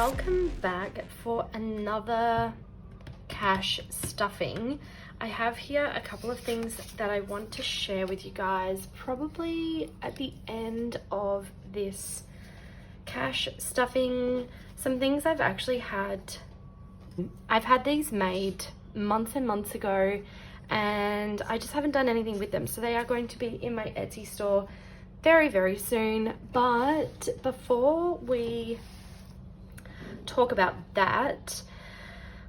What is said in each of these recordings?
welcome back for another cash stuffing. I have here a couple of things that I want to share with you guys, probably at the end of this cash stuffing. Some things I've actually had, I've had these made months and months ago, and I just haven't done anything with them. So they are going to be in my Etsy store very, very soon. But before we talk about that,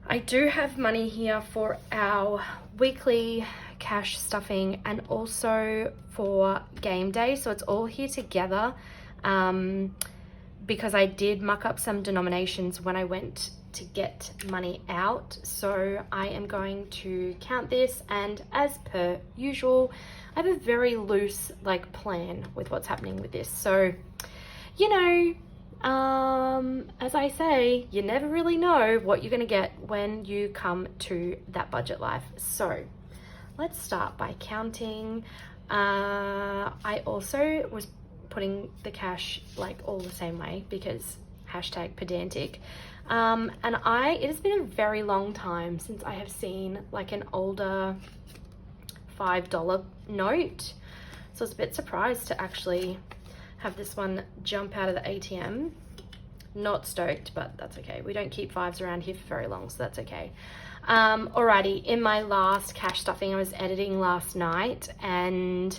I do have money here for our weekly cash stuffing and also for game day. So it's all here together because I did muck up some denominations when I went to get money out. So I am going to count this, and as per usual, I have a very loose plan with what's happening with this. So, you know, as I say, you never really know what you're gonna get when you come to that budget life. So let's start by counting. I also was putting the cash all the same way because hashtag pedantic. And it has been a very long time since I have seen an older $5 note. So I was a bit surprised to actually have this one jump out of the ATM. Not stoked, but that's okay. We don't keep fives around here for very long, so that's okay. Alrighty, in my last cash stuffing, I was editing last night, and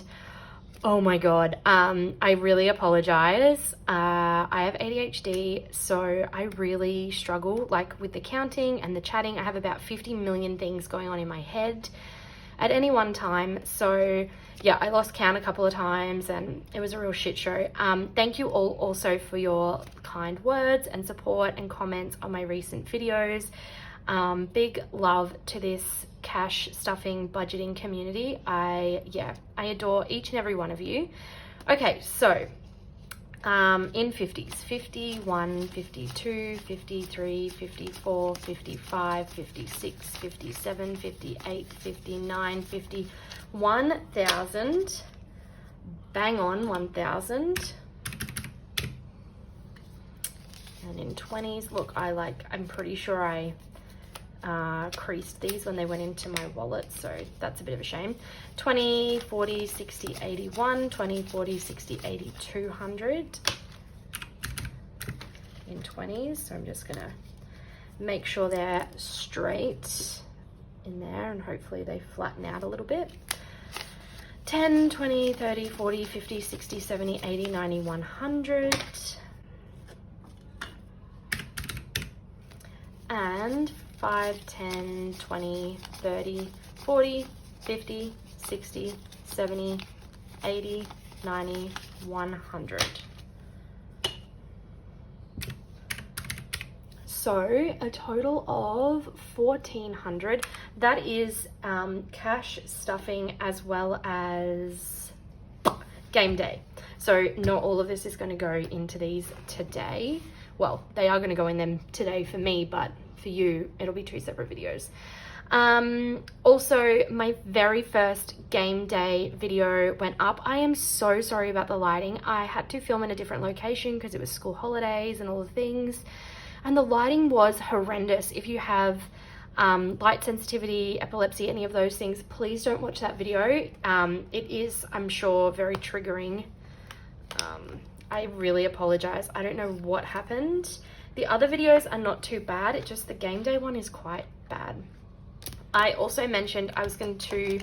oh my god, I really apologize. I have ADHD, so I really struggle with the counting and the chatting. I have about 50 million things going on in my head at any one time. So yeah, I lost count a couple of times and it was a real shit show. Thank you all also for your kind words and support and comments on my recent videos. Big love to this cash stuffing budgeting community. I adore each and every one of you. Okay, so in 50s, 51, 52, 53, 54, 55, 56, 57, 58, 59, 50, 1,000, bang on 1,000. And in 20s, look, I'm pretty sure I creased these when they went into my wallet, so that's a bit of a shame. 20, 40, 60, 81, 20, 40, 60, 80, 200 in 20s. So I'm just gonna make sure they're straight in there and hopefully they flatten out a little bit. 10, 20, 30, 40, 50, 60, 70, 80, 90, 100. And 5, 10, 20, 30, 40, 50, 60, 70, 80, 90, 100. So a total of 1,400. That is cash stuffing as well as game day. So not all of this is going to go into these today. Well, they are going to go in them today for me, but for you, it'll be 2 separate videos. Also, my very first game day video went up. I am so sorry about the lighting. I had to film in a different location because it was school holidays and all the things. And the lighting was horrendous. If you have light sensitivity, epilepsy, any of those things, please don't watch that video. It is, I'm sure, very triggering. I really apologize. I don't know what happened. The other videos are not too bad. It's just the game day one is quite bad. I also mentioned I was going to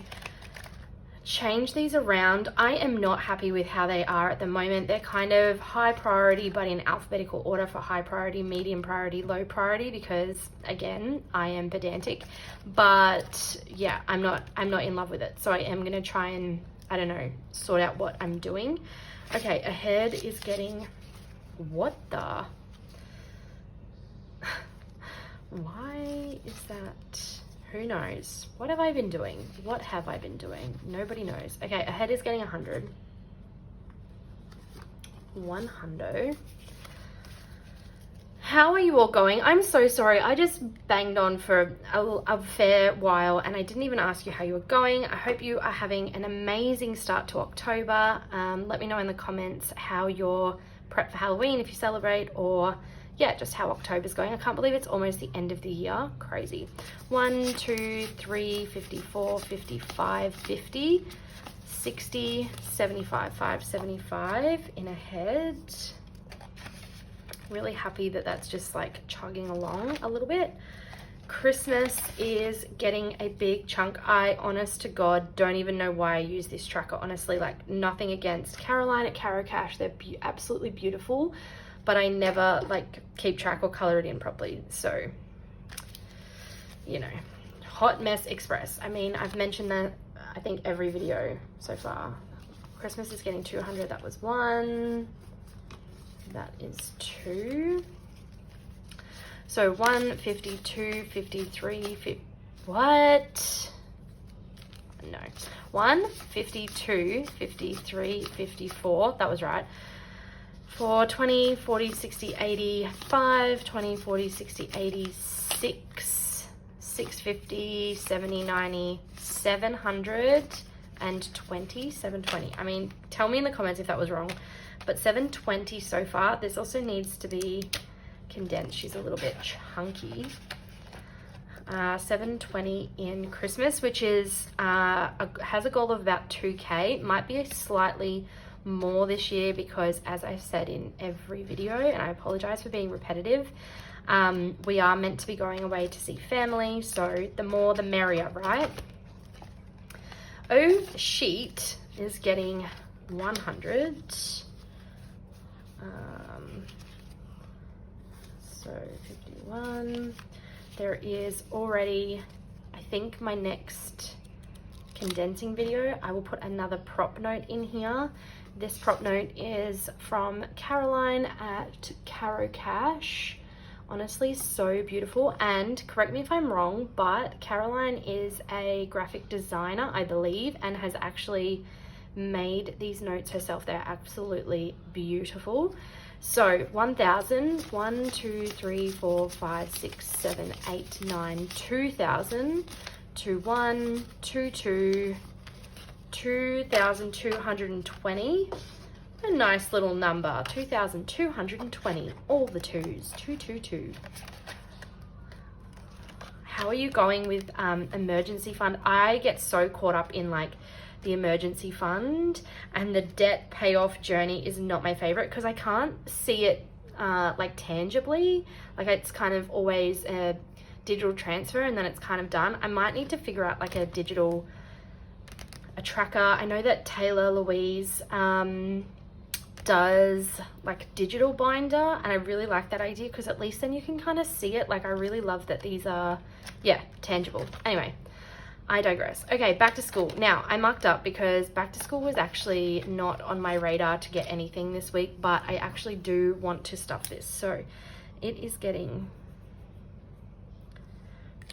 change these around. I am not happy with how they are at the moment. They're kind of high priority, but in alphabetical order for high priority, medium priority, low priority, because again, I am pedantic. But yeah, I'm not in love with it. So I am going to try and, I don't know, sort out what I'm doing. Okay, ahead is getting, what the? Why is that? Who knows? What have I been doing? What have I been doing? Nobody knows. Okay, ahead is getting 100. 100. How are you all going? I'm so sorry. I just banged on for a fair while and I didn't even ask you how you were going. I hope you are having an amazing start to October. Let me know in the comments how your prep for Halloween, if you celebrate, or yeah, just how October's going. I can't believe it's almost the end of the year. Crazy. 1, 2, 3, 54, 55, 50, 60, 75, 575 in a head. Really happy that that's just like chugging along a little bit. Christmas is getting a big chunk. I, honest to God, don't even know why I use this tracker, honestly. Like, nothing against Caroline at Caro Cash. They're absolutely beautiful, but I never like keep track or color it in properly. So, you know, Hot Mess Express. I mean, I've mentioned that I think every video so far. Christmas is getting 200. That was 1. That is 2. So 1, 52, 53, what? No. 1, 52, 53, 54. That was right. For 20, 40, 60, 85, 20, 40, 60, 86, 650, 70, 90, 720, 720. I mean, tell me in the comments if that was wrong, but 720 so far. This also needs to be condensed. She's a little bit chunky. 720 in Christmas, which is has a goal of about 2K. Might be slightly more this year because, as I've said in every video, and I apologize for being repetitive, we are meant to be going away to see family, so the more the merrier, right? Oh, Sheet is getting 100. So 51. There is already, I think, my next condensing video. I will put another prop note in here. This prop note is from Caroline at Caro Cash. Honestly, so beautiful. And correct me if I'm wrong, but Caroline is a graphic designer, I believe, and has actually made these notes herself. They're absolutely beautiful. So 1,000, 1, 2, 3, 4, 5, 6, 7, 8, 9, 2,000, 2, 1, 2, 2, 2,220. A nice little number, 2,220. All the twos, 222. How are you going with emergency fund? I get so caught up in like the emergency fund, and the debt payoff journey is not my favorite because I can't see it like tangibly. Like, it's kind of always a digital transfer and then it's kind of done. I might need to figure out like a tracker. I know that Taylor Louise does like digital binder, and I really like that idea because at least then you can kind of see it. Like, I really love that these are, yeah, tangible. Anyway, I digress. Okay, back to school. Now, I mucked up because back to school was actually not on my radar to get anything this week, but I actually do want to stuff this. So it is getting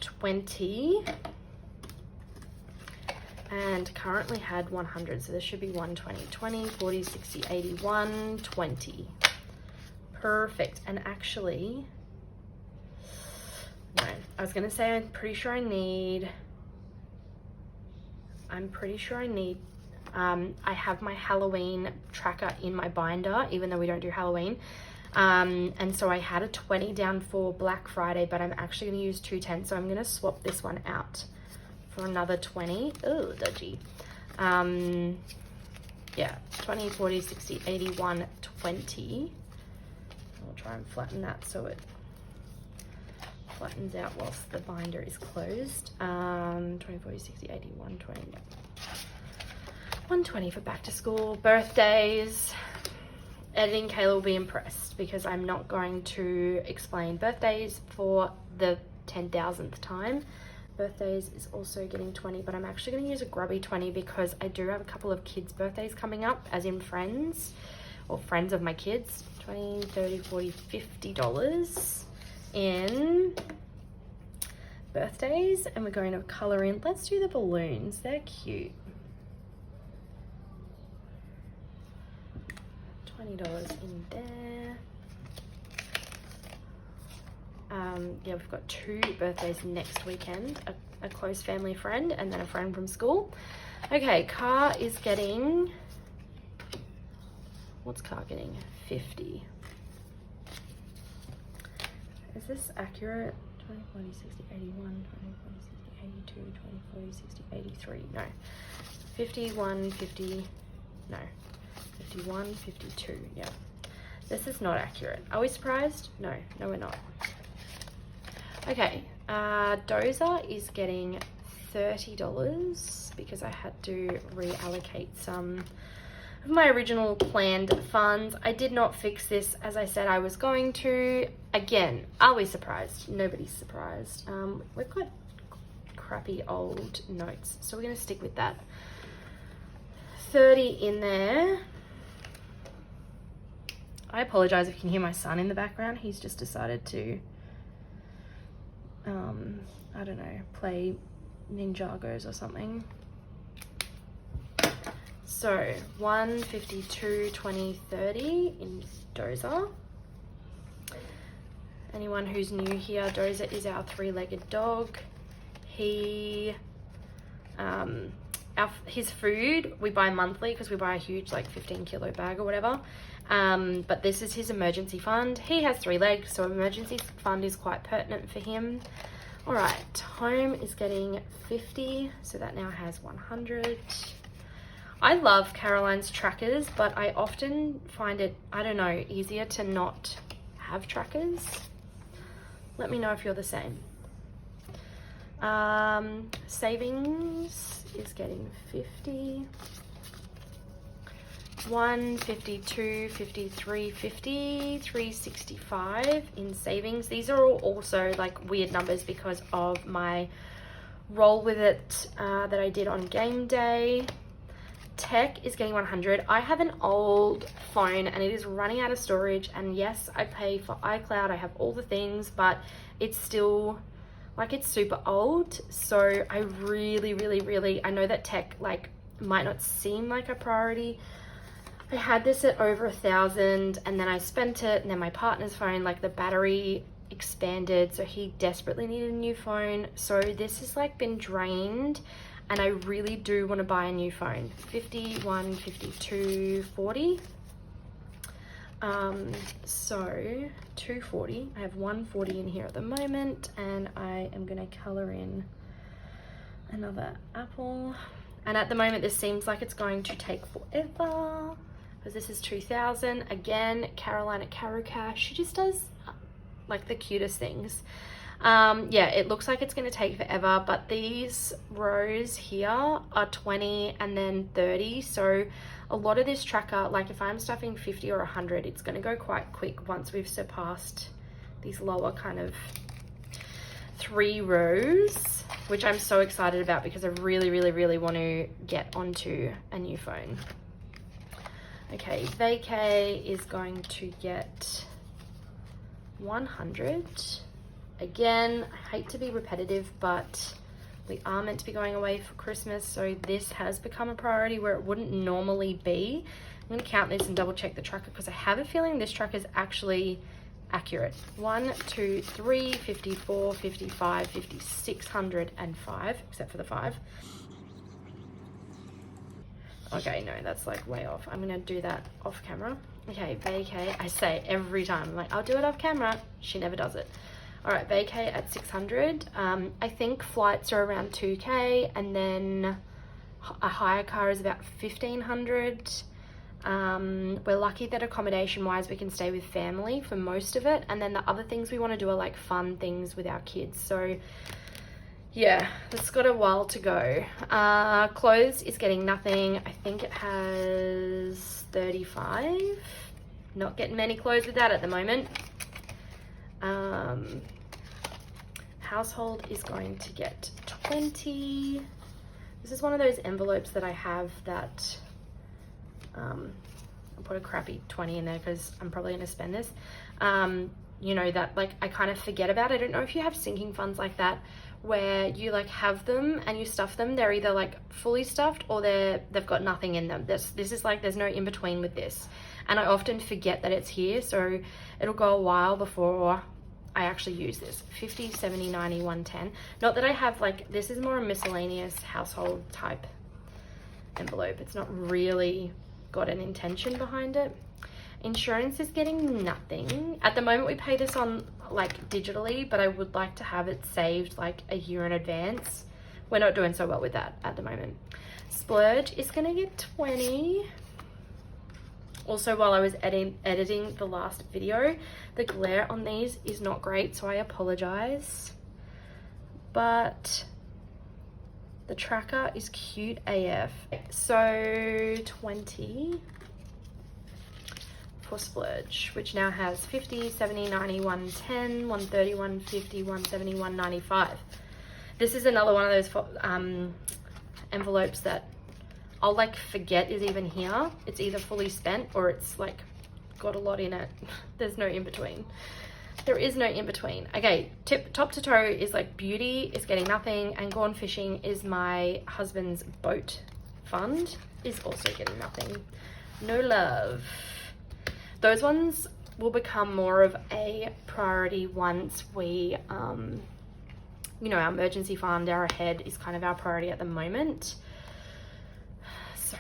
20 and currently had 100. So this should be 120, 20, 40, 60, 80, 120. Perfect. And actually, no, I was going to say I'm pretty sure I need, I have my Halloween tracker in my binder, even though we don't do Halloween. And so I had a 20 down for Black Friday, but I'm actually going to use 210. So I'm going to swap this one out for another 20. Oh, dodgy. Yeah, 20, 40, 60, 80, 120. I'll try and flatten that so it flattens out whilst the binder is closed. 20, 40, 60, 80, 120. 120 for back to school. Birthdays. Editing Kayla will be impressed because I'm not going to explain birthdays for the 10,000th time. Birthdays is also getting 20, but I'm actually going to use a grubby 20 because I do have a couple of kids' birthdays coming up, as in friends or friends of my kids. 20, 30, 40, $50 in birthdays, and we're going to color in. Let's do the balloons. They're cute. $20 in there. Yeah, we've got 2 birthdays next weekend, a close family friend and then a friend from school. Okay, car is getting, what's car getting? 50. is this accurate? 20, 40, 60, 81, 20, 40, 60, 82, 20, 40, 60, 83. No. 51, 50, no. 51, 52, yeah. This is not accurate. Are we surprised? No, no we're not. Okay, Dozer is getting $30 because I had to reallocate some of my original planned funds. I did not fix this as I said I was going to. Again, are we surprised? Nobody's surprised. We've got crappy old notes, so we're going to stick with that. 30 in there. I apologize if you can hear my son in the background. He's just decided to, I don't know, play Ninjagos or something. So 152, 20, 30 in Dozer. Anyone who's new here, Dozer is our three-legged dog. He, his food we buy monthly because we buy a huge like 15-kilo bag or whatever. But this is his emergency fund. He has 3 legs, so emergency fund is quite pertinent for him. All right, home is getting 50, so that now has 100. I love Caroline's trackers, but I often find it, I don't know, easier to not have trackers. Let me know if you're the same. Savings is getting 50. 152, 53, 50, 365 in savings. These are all also like weird numbers because of my roll with it that I did on game day. Tech is getting 100. I have an old phone and it is running out of storage, and yes, I pay for iCloud, I have all the things, but it's still like, it's super old. So I really, I know that tech like might not seem like a priority. I had this at over 1,000 and then I spent it, and then my partner's phone, like the battery expanded, so he desperately needed a new phone. So this has like been drained and I really do want to buy a new phone. 51, 52, 40. So 240. I have 140 in here at the moment, and I am going to color in another apple. And at the moment this seems like it's going to take forever because this is 2,000. Again, Caroline at Carocash, she just does like the cutest things. Yeah, it looks like it's going to take forever, but these rows here are 20 and then 30. So a lot of this tracker, like if I'm stuffing 50 or 100, it's going to go quite quick once we've surpassed these lower kind of 3 rows, which I'm so excited about because I really want to get onto a new phone. Okay, vacay is going to get 100. Again, I hate to be repetitive, but we are meant to be going away for Christmas, so this has become a priority where it wouldn't normally be. I'm going to count this and double check the tracker because I have a feeling this tracker is actually accurate. 1, 2, 3, 54, 55, 56, 105, except for the 5. Okay, no, that's like way off. I'm going to do that off camera. Okay, vacay. I say every time, I'm like, I'll do it off camera. She never does it. All right, vacay at 600. I think flights are around 2K, and then a hire car is about 1,500. We're lucky that accommodation wise we can stay with family for most of it, and then the other things we want to do are like fun things with our kids. So yeah, it's got a while to go. Clothes is getting nothing. I think it has 35. Not getting many clothes with that at the moment. Household is going to get 20. This is one of those envelopes that I have that I'll put a crappy 20 in there because I'm probably going to spend this. You know, that like I kind of forget about. I don't know if you have sinking funds like that where you like have them and you stuff them. They're either like fully stuffed or they've got nothing in them. This is like there's no in between with this, and I often forget that it's here, so it'll go a while before I actually use this. 50, 70, 90, 110. Not that I have like, this is more a miscellaneous household type envelope. It's not really got an intention behind it. Insurance is getting nothing. At the moment we pay this on like digitally, but I would like to have it saved like a year in advance. We're not doing so well with that at the moment. Splurge is gonna get 20. Also, while I was editing the last video, the glare on these is not great, so I apologize. But the tracker is cute AF. So 20 for Splurge, which now has 50, 70, 90, 110, 130, 150, 170, 195. This is another one of those envelopes that I'll like forget is even here. It's either fully spent or it's like got a lot in it. There's no in between. There is no in between. Okay, top to toe is like beauty is getting nothing, and Gone Fishing is my husband's boat fund is also getting nothing. No love. Those ones will become more of a priority once we, you know, our emergency fund, our head is kind of our priority at the moment. So,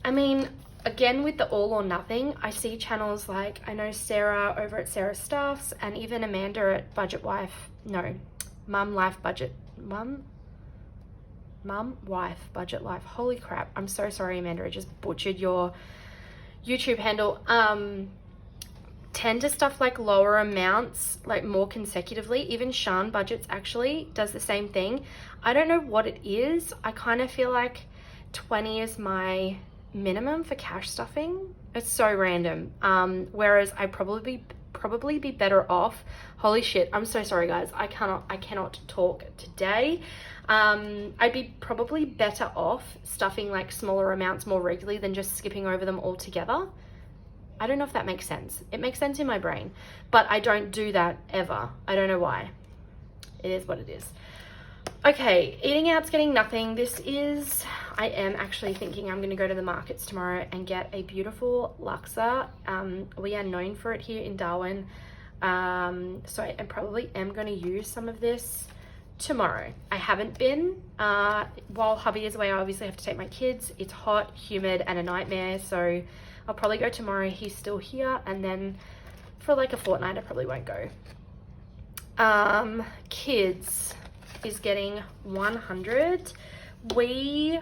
I mean, again, with the all or nothing, I see channels like, I know Sarah over at Sarah Stuffs, and even Amanda at Budget Wife, no, Mum Wife Budget Life. Holy crap. I'm so sorry, Amanda. I just butchered your YouTube handle. Tend to stuff like lower amounts, like more consecutively. Even Shan Budgets actually does the same thing. I don't know what it is. I kind of feel like 20 is my minimum for cash stuffing. It's so random. Whereas I probably be better off. Holy shit, I'm so sorry guys. I cannot talk today. I'd be probably better off stuffing like smaller amounts more regularly than just skipping over them altogether. I don't know if that makes sense. It makes sense in my brain, but I don't do that ever. I don't know why. It is what it is. Okay, eating out's getting nothing. I am actually thinking I'm gonna go to the markets tomorrow and get a beautiful laksa. We are known for it here in Darwin. So I probably am gonna use some of this tomorrow. I haven't been. While hubby is away, I obviously have to take my kids. It's hot, humid, and a nightmare, so I'll probably go tomorrow. He's still here, and then for like a fortnight, I probably won't go. Kids is getting 100. We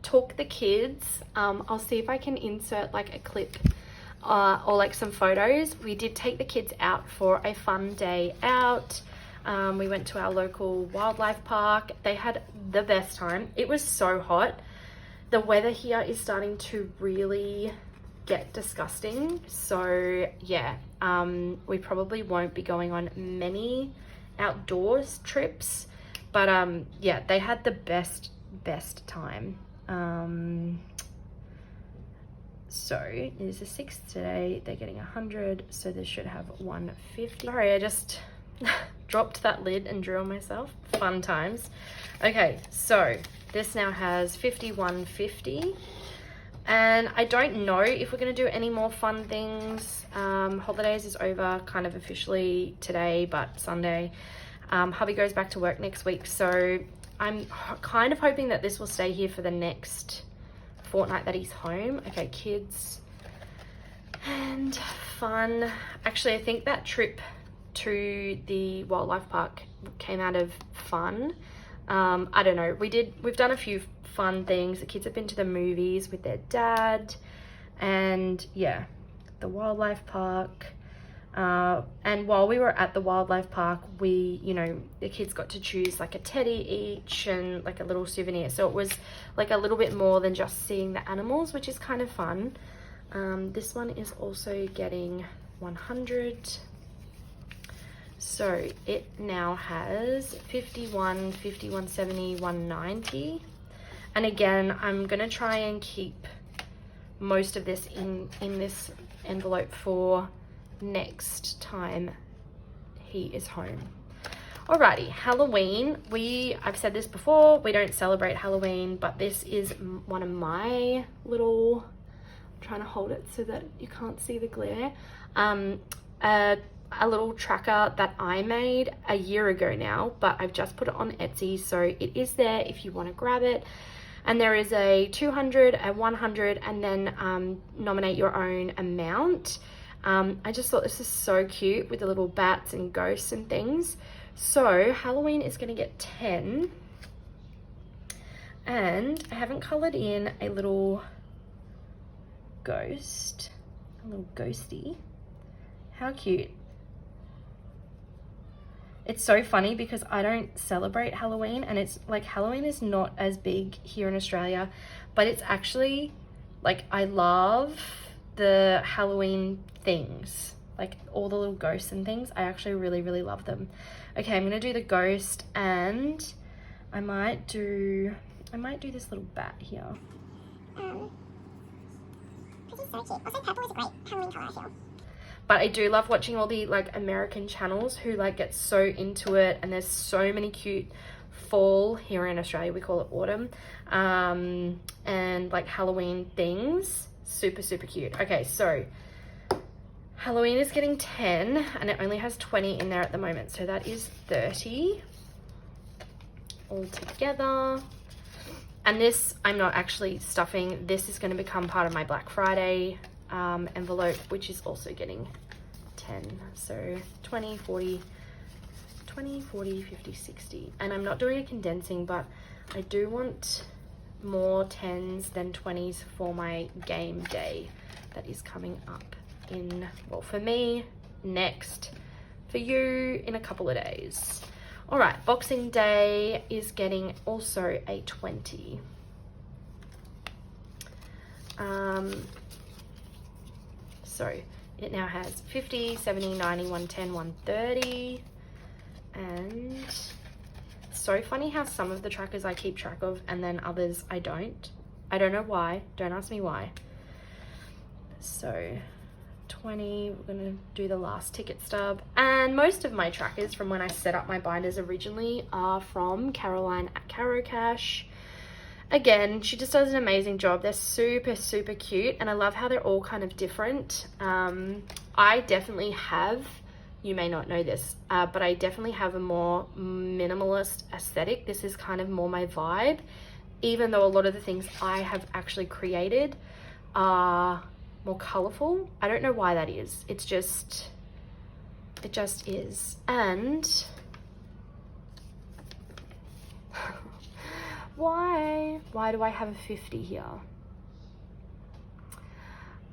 took the kids. I'll see if I can insert like a clip or like some photos. We did take the kids out for a fun day out. We went to our local wildlife park. They had the best time. It was so hot. The weather here is starting to really get disgusting. So yeah, we probably won't be going on many outdoors trips, but yeah, they had the best time. So it is the 6th today. They're getting 100, so they should have 150. Sorry, I just dropped that lid and drew on myself. Fun times. Okay, so this now has 51.50, and I don't know if we're gonna do any more fun things. Holidays is over kind of officially today, but Sunday. Hubby goes back to work next week, so I'm kind of hoping that this will stay here for the next fortnight that he's home. Okay, kids and fun. Actually, I think that trip to the wildlife park came out of fun. I don't know. We've done a few fun things. The kids have been to the movies with their dad, and yeah, the wildlife park. And while we were at the wildlife park, the kids got to choose like a teddy each and like a little souvenir. So it was like a little bit more than just seeing the animals, which is kind of fun. This one is also getting 100. So it now has 51, 70, 190. And again, I'm going to try and keep most of this in this envelope for next time he is home. Alrighty, Halloween. I've said this before, we don't celebrate Halloween, but this is one of my little, I'm trying to hold it so that you can't see the glare, a little tracker that I made a year ago now, but I've just put it on Etsy, so it is there if you want to grab it. And there is a 200, a 100, and then nominate your own amount. I just thought this is so cute with the little bats and ghosts and things. So Halloween is going to get 10. And I haven't colored in a little ghost, a little ghosty. How cute. It's so funny because I don't celebrate Halloween, and it's like Halloween is not as big here in Australia, but it's actually like I love the Halloween things, like all the little ghosts and things. I actually really, really love them. Okay, I'm gonna do the ghost, and I might do this little bat here. This is so cute. Also, purple is a great Halloween colour, I feel. But I do love watching all the like American channels who like get so into it, and there's so many cute fall, here in Australia we call it autumn, and like Halloween things. Super, super cute. Okay, so Halloween is getting 10 and it only has 20 in there at the moment, so that is 30 all together. And this, I'm not actually stuffing. This is going to become part of my Black Friday envelope, which is also getting 10. So 20, 40, 20, 40, 50, 60. And I'm not doing a condensing, but I do want more 10s than 20s for my game day that is coming up in, well, for me, next. For you, in a couple of days. All right, Boxing Day is getting also a 20. So it now has 50, 70, 90, 110, 130. And it's so funny how some of the trackers I keep track of and then others I don't. I don't know why. Don't ask me why. So 20, we're gonna do the last ticket stub. And most of my trackers from when I set up my binders originally are from Caroline at Caro Cash. Again, she just does an amazing job. They're super, super cute, and I love how they're all kind of different. I definitely have, you may not know this, but I definitely have a more minimalist aesthetic. This is kind of more my vibe, even though a lot of the things I have actually created are more colorful. I don't know why that is. It just is. And why do I have a 50 here?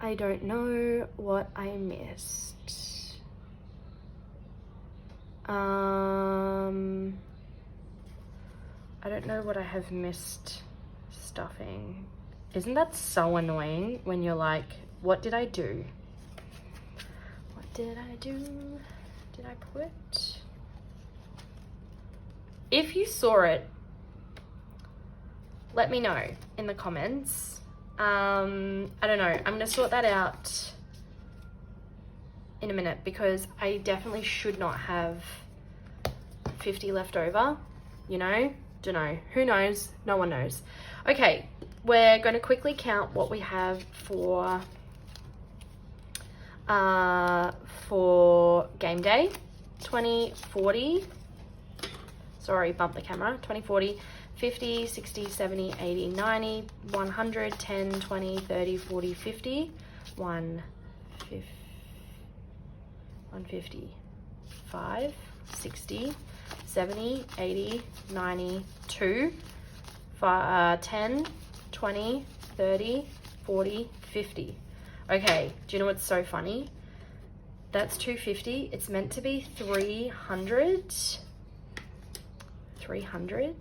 I don't know what I missed. I don't know what I have missed stuffing. Isn't that so annoying when you're like, what did I do? What did I do? Did I put? If you saw it, let me know in the comments. I don't know. I'm gonna sort that out in a minute because I definitely should not have 50 left over, you know? Don't know. Who knows? No one knows. Okay, we're going to quickly count what we have for game day. 20, 40. Sorry, bump the camera. 20, 40, 50, 60, 70, 80, 90, 100, 10, 20, 30, 40, 50, 155, 60, 70, 80, 90, 2, 10, 20, 30, 40, 50. Okay, do you know what's so funny? That's 250. It's meant to be 300. 300,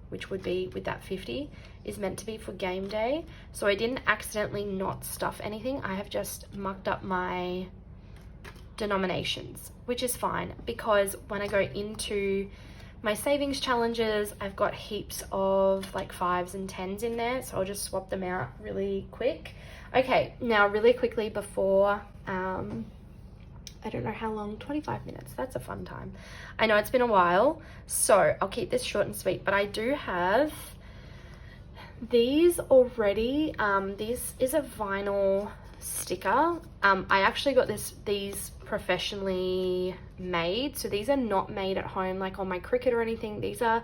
which would be with that 50, is meant to be for game day. So I didn't accidentally not stuff anything. I have just mucked up my denominations, which is fine because when I go into my savings challenges, I've got heaps of like 5s and 10s in there, so I'll just swap them out really quick. Okay, now really quickly before I don't know how long, 25 minutes, that's a fun time. I know it's been a while, so I'll keep this short and sweet, but I do have these already. This is a vinyl sticker. I actually got these professionally made, so these are not made at home like on my Cricut or anything. These are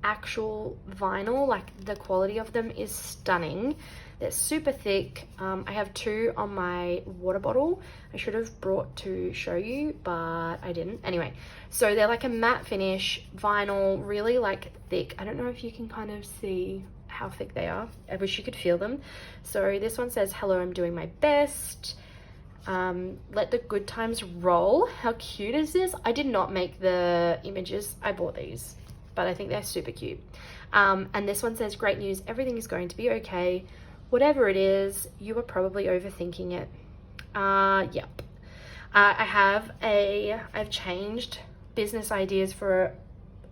actual vinyl. Like the quality of them is stunning. They're super thick. I have 2 on my water bottle. I should have brought to show you, but I didn't. Anyway, so they're like a matte finish vinyl, really like thick. I don't know if you can kind of see how thick they are. I wish you could feel them. So this one says, hello, I'm doing my best. Let the good times roll. How cute is this? I did not make the images. I bought these, but I think they're super cute. And this one says, great news. Everything is going to be okay. Whatever it is, you are probably overthinking it. Yep. I've changed business ideas for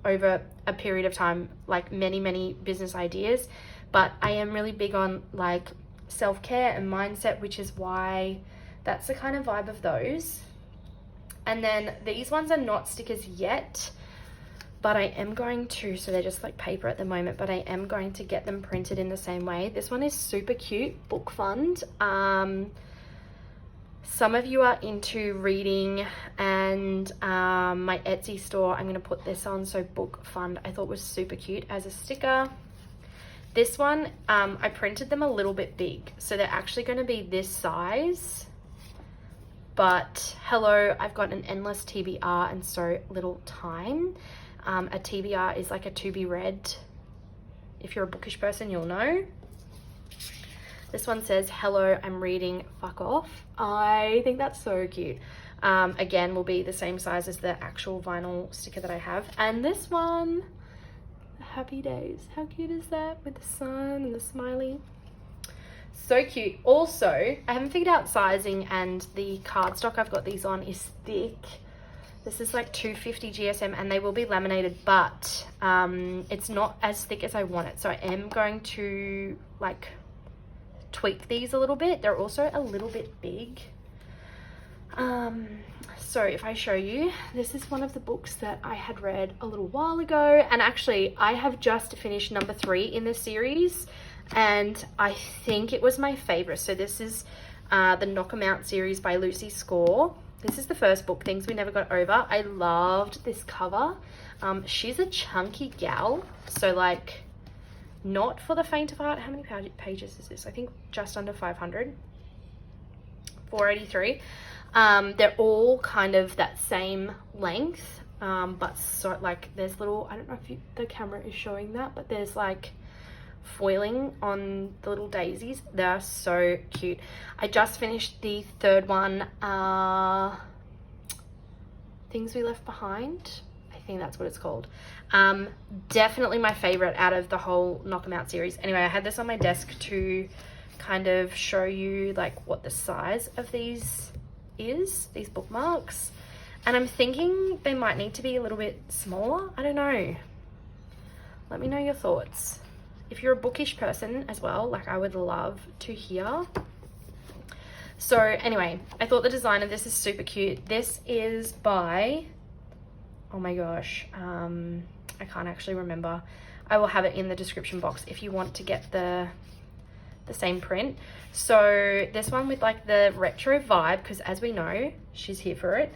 over a period of time, like many business ideas, but I am really big on like self-care and mindset, which is why that's the kind of vibe of those. And then these ones are not stickers yet, but I am going to, so they're just like paper at the moment, but I am going to get them printed in the same way. This one is super cute, Book Fund. Some of you are into reading, and my Etsy store, I'm going to put this on, so Book Fund, I thought was super cute as a sticker. This one, I printed them a little bit big, so they're actually going to be this size. But hello, I've got an endless TBR and so little time. A TBR is like a to be read. If you're a bookish person, you'll know. This one says, hello, I'm reading, fuck off. I think that's so cute. Again, will be the same size as the actual vinyl sticker that I have. And this one, happy days. How cute is that with the sun and the smiley? So cute. Also, I haven't figured out sizing, and the cardstock I've got these on is thick. This is like 250 GSM, and they will be laminated, but it's not as thick as I want it. So I am going to like tweak these a little bit. They're also a little bit big. So if I show you, this is one of the books that I had read a little while ago, and actually I have just finished number 3 in the series, and I think it was my favorite. So this is the Knock 'Em Out series by Lucy Score. This is the first book, Things We Never Got Over. I loved this cover. She's a chunky gal, so like not for the faint of heart. How many pages is this? I think just under 500. 483. They're all kind of that same length, but so like there's little, I don't know if the camera is showing that, but there's like foiling on the little daisies. They're so cute. I just finished the third one, Things We Left Behind. I think that's what it's called. Definitely my favorite out of the whole Knock 'Em Out series. Anyway, I had this on my desk to kind of show you like what the size of these is, these bookmarks, and I'm thinking they might need to be a little bit smaller. I don't know. Let me know your thoughts. If you're a bookish person as well, like I would love to hear. So anyway, I thought the design of this is super cute. This is by, oh my gosh, I can't actually remember. I will have it in the description box if you want to get the same print. So this one with like the retro vibe, because as we know, she's here for it.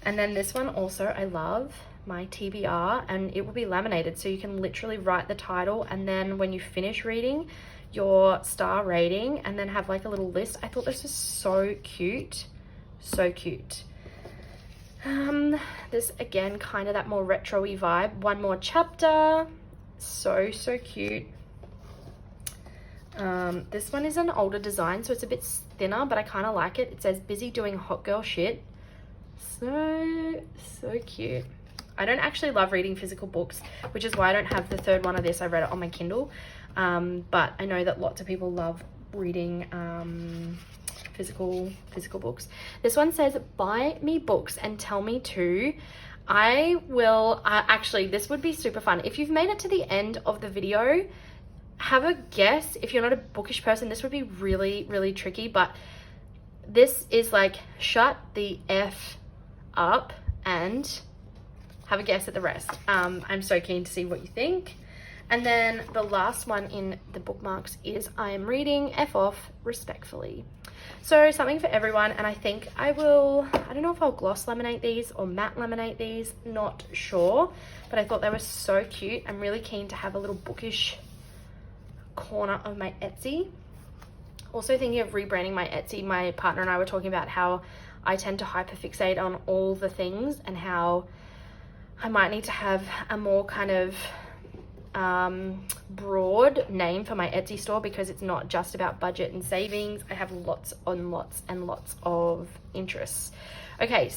And then this one also, I love my TBR, and it will be laminated, so you can literally write the title, and then when you finish reading, your star rating, and then have like a little list. I thought this was so cute, so cute. This again, kind of that more retro-y vibe. One more chapter, so cute. This one is an older design, so it's a bit thinner, but I kind of like it. It says busy doing hot girl shit. So cute. I don't actually love reading physical books, which is why I don't have the third one of this. I read it on my Kindle, but I know that lots of people love reading physical books. This one says, buy me books and tell me to. I will, actually, this would be super fun. If you've made it to the end of the video, have a guess. If you're not a bookish person, this would be really tricky, but this is like, shut the F up and have a guess at the rest. I'm so keen to see what you think. And then the last one in the bookmarks is, I am reading, F off, respectfully. So something for everyone. And I think I don't know if I'll gloss laminate these or matte laminate these, not sure, but I thought they were so cute. I'm really keen to have a little bookish corner of my Etsy. Also thinking of rebranding my Etsy. My partner and I were talking about how I tend to hyperfixate on all the things and how I might need to have a more kind of broad name for my Etsy store, because it's not just about budget and savings. I have lots and lots and lots of interests. Okay.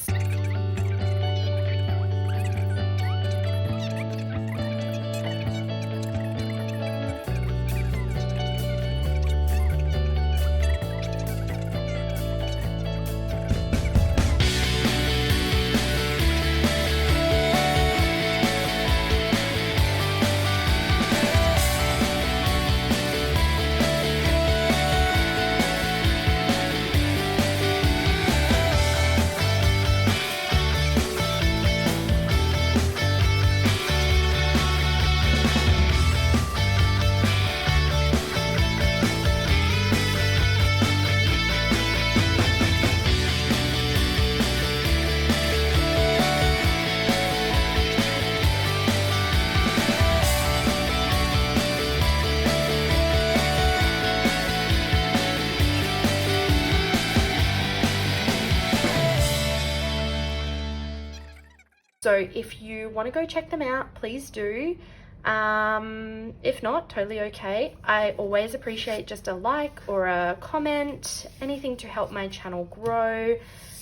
So if you want to go check them out, please do. If not, totally okay. I always appreciate just a like or a comment, anything to help my channel grow.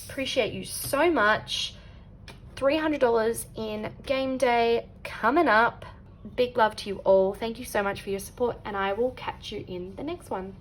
Appreciate you so much. $300 in game day coming up. Big love to you all. Thank you so much for your support, and I will catch you in the next one.